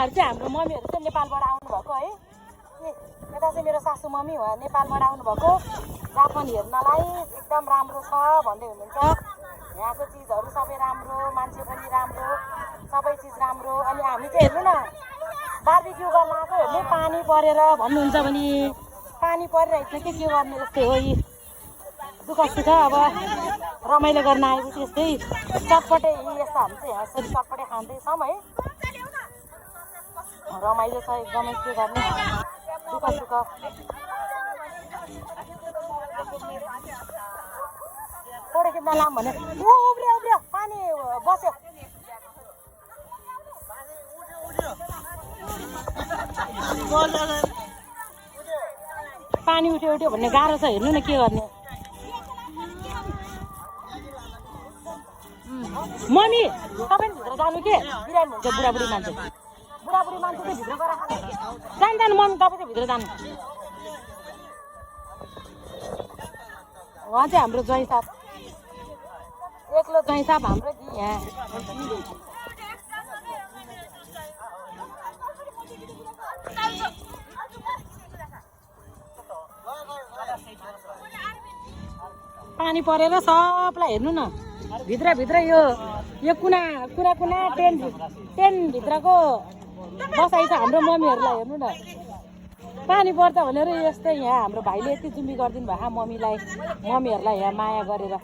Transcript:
उहाँहरू चाहिँ हाम्रो मम्मीहरू चाहिँ नेपालबाट आउनुभएको है। यता चाहिँ मेरो सासू मम्मी उहाँ नेपालबाट आउनुभएको जापान हेर्नलाई एकदम राम्रो छ भन्दै हुनुहुन्छ। यहाँको चिजहरू सबै राम्रो, मान्छे पनि राम्रो, सबै चिज राम्रो। अनि हामी चाहिँ हेर्नु न बार्बिक्यू गर्न आएको हेर्नु पानी परेर भन्नुहुन्छ भने पानी परिरहेको छ के गर्ने जस्तै हो। यी दुःख सुख अब रमाइलो गर्न आएपछि यस्तै चटपटे यस्ता हामी चाहिँ यहाँ यसरी चटपटे खाँदैछौँ है। रमाइलो छ एकदमै, के गर्ने दुःख सुख। फोटो खिच्न लाम भने उब्रियो पानी बस्यो। पानी उठ्यो भन्ने गाह्रो छ, हेर्नु न के गर्ने। मम्मी तपाईँ भित्र जानु के बिरामी हुन्छ बुढाबुढी मान्छे चाहिँ भित्र गएर खानु जानु मम्मी तपाईँ चाहिँ भित्र जानु। उहाँ चाहिँ हाम्रो ज्वाइँ साहब, एक्लो ज्वाइँ साहब हाम्रो यहाँ। पानी परेर सबलाई हेर्नु न भित्र यो कुना टेन भित्रको बसाइ छ हाम्रो मम्मीहरूलाई। हेर्नु न पानी पर्छ भनेर यस्तै यहाँ हाम्रो भाइले यति जुम्बी गरिदिनु भयो मम्मीहरूलाई यहाँ माया गरेर।